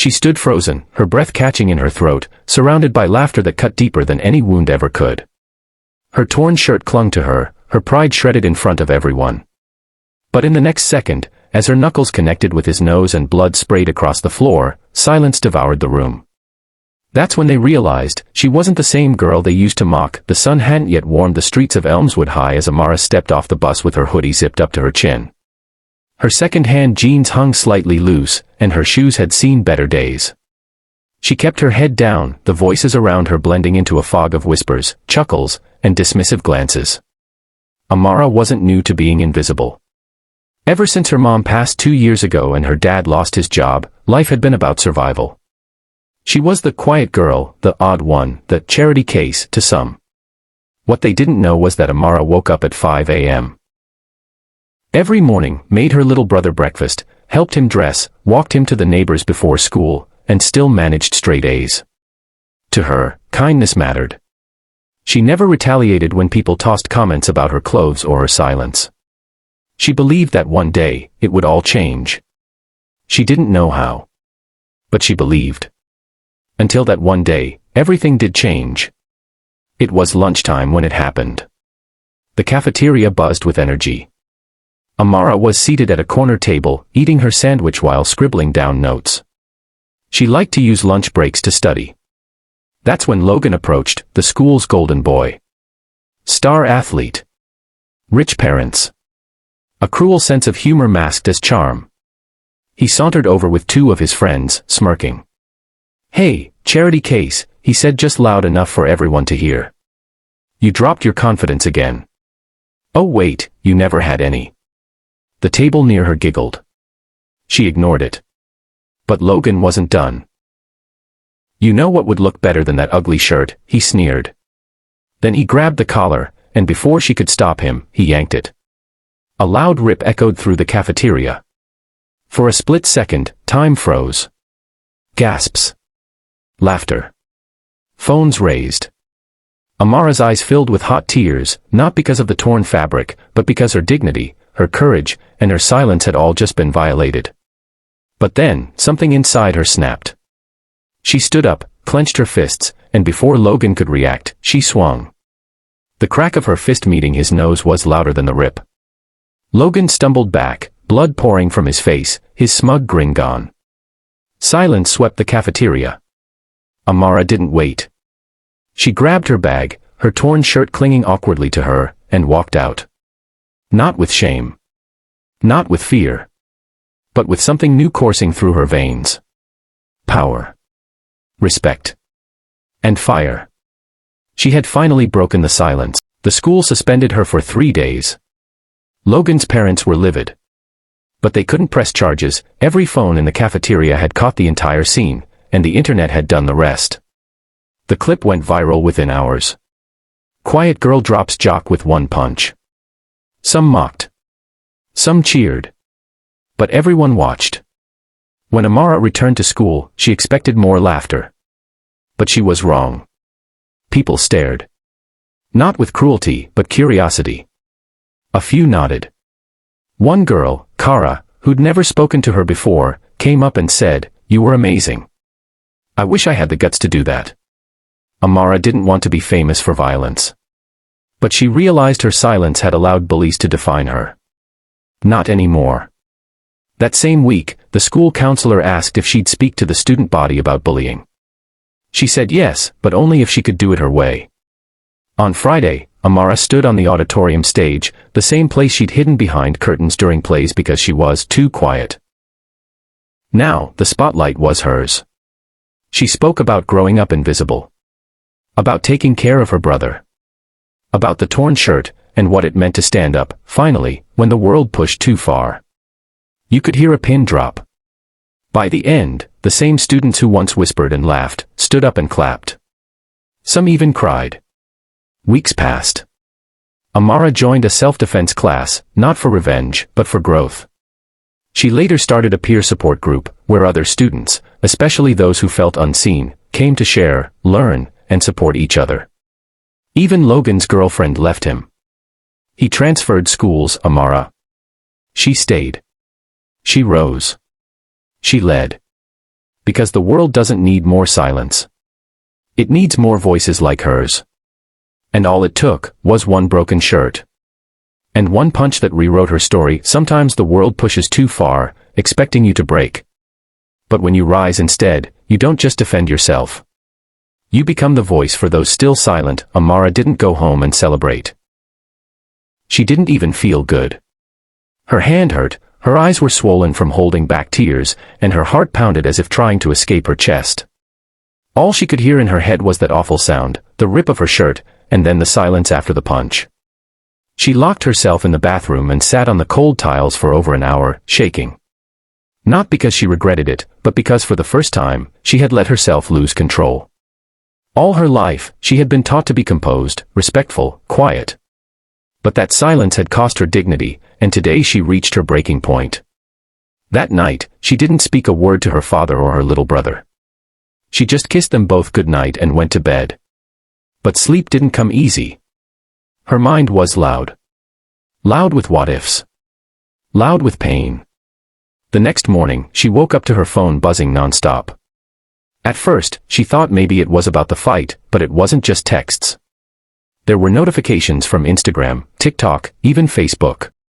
She stood frozen, her breath catching in her throat, surrounded by laughter that cut deeper than any wound ever could. Her torn shirt clung to her, her pride shredded in front of everyone. But in the next second, as her knuckles connected with his nose and blood sprayed across the floor, silence devoured the room. That's when they realized she wasn't the same girl they used to mock. The sun hadn't yet warmed the streets of Elmswood High as Amara stepped off the bus with her hoodie zipped up to her chin. Her second-hand jeans hung slightly loose, and her shoes had seen better days. She kept her head down, the voices around her blending into a fog of whispers, chuckles, and dismissive glances. Amara wasn't new to being invisible. Ever since her mom passed 2 years ago and her dad lost his job, life had been about survival. She was the quiet girl, the odd one, the charity case to some. What they didn't know was that Amara woke up at 5 a.m. every morning, made her little brother breakfast, helped him dress, walked him to the neighbors before school, and still managed straight A's. To her, kindness mattered. She never retaliated when people tossed comments about her clothes or her silence. She believed that one day, it would all change. She didn't know how. But she believed. Until that one day, everything did change. It was lunchtime when it happened. The cafeteria buzzed with energy. Amara was seated at a corner table, eating her sandwich while scribbling down notes. She liked to use lunch breaks to study. That's when Logan approached, the school's golden boy. Star athlete. Rich parents. A cruel sense of humor masked as charm. He sauntered over with 2 of his friends, smirking. "Hey, charity case," he said just loud enough for everyone to hear. "You dropped your confidence again." "Oh wait, you never had any." The table near her giggled. She ignored it. But Logan wasn't done. "You know what would look better than that ugly shirt," he sneered. Then he grabbed the collar, and before she could stop him, he yanked it. A loud rip echoed through the cafeteria. For a split second, time froze. Gasps. Laughter. Phones raised. Amara's eyes filled with hot tears, not because of the torn fabric, but because her dignity, her courage, and her silence had all just been violated. But then, something inside her snapped. She stood up, clenched her fists, and before Logan could react, she swung. The crack of her fist meeting his nose was louder than the rip. Logan stumbled back, blood pouring from his face, his smug grin gone. Silence swept the cafeteria. Amara didn't wait. She grabbed her bag, her torn shirt clinging awkwardly to her, and walked out. Not with shame. Not with fear. But with something new coursing through her veins. Power. Respect. And fire. She had finally broken the silence. The school suspended her for 3 days. Logan's parents were livid. But they couldn't press charges. Every phone in the cafeteria had caught the entire scene, and the internet had done the rest. The clip went viral within hours. Quiet girl drops jock with 1 punch. Some mocked. Some cheered. But everyone watched. When Amara returned to school, she expected more laughter. But she was wrong. People stared. Not with cruelty, but curiosity. A few nodded. One girl, Kara, who'd never spoken to her before, came up and said, "You were amazing. I wish I had the guts to do that." Amara didn't want to be famous for violence. But she realized her silence had allowed bullies to define her. Not anymore. That same week, the school counselor asked if she'd speak to the student body about bullying. She said yes, but only if she could do it her way. On Friday, Amara stood on the auditorium stage, the same place she'd hidden behind curtains during plays because she was too quiet. Now, the spotlight was hers. She spoke about growing up invisible. About taking care of her brother. About the torn shirt, and what it meant to stand up, finally, when the world pushed too far. You could hear a pin drop. By the end, the same students who once whispered and laughed, stood up and clapped. Some even cried. Weeks passed. Amara joined a self-defense class, not for revenge, but for growth. She later started a peer support group, where other students, especially those who felt unseen, came to share, learn, and support each other. Even Logan's girlfriend left him. He transferred schools. Amara. She stayed. She rose. She led. Because the world doesn't need more silence. It needs more voices like hers. And all it took was one broken shirt. And one punch that rewrote her story. Sometimes the world pushes too far, expecting you to break. But when you rise instead, you don't just defend yourself. You become the voice for those still silent. Amara didn't go home and celebrate. She didn't even feel good. Her hand hurt, her eyes were swollen from holding back tears, and her heart pounded as if trying to escape her chest. All she could hear in her head was that awful sound, the rip of her shirt, and then the silence after the punch. She locked herself in the bathroom and sat on the cold tiles for over an hour, shaking. Not because she regretted it, but because for the first time, she had let herself lose control. All her life, she had been taught to be composed, respectful, quiet. But that silence had cost her dignity, and today she reached her breaking point. That night, she didn't speak a word to her father or her little brother. She just kissed them both goodnight and went to bed. But sleep didn't come easy. Her mind was loud. Loud with what-ifs. Loud with pain. The next morning, she woke up to her phone buzzing nonstop. At first, she thought maybe it was about the fight, but it wasn't just texts. There were notifications from Instagram, TikTok, even Facebook.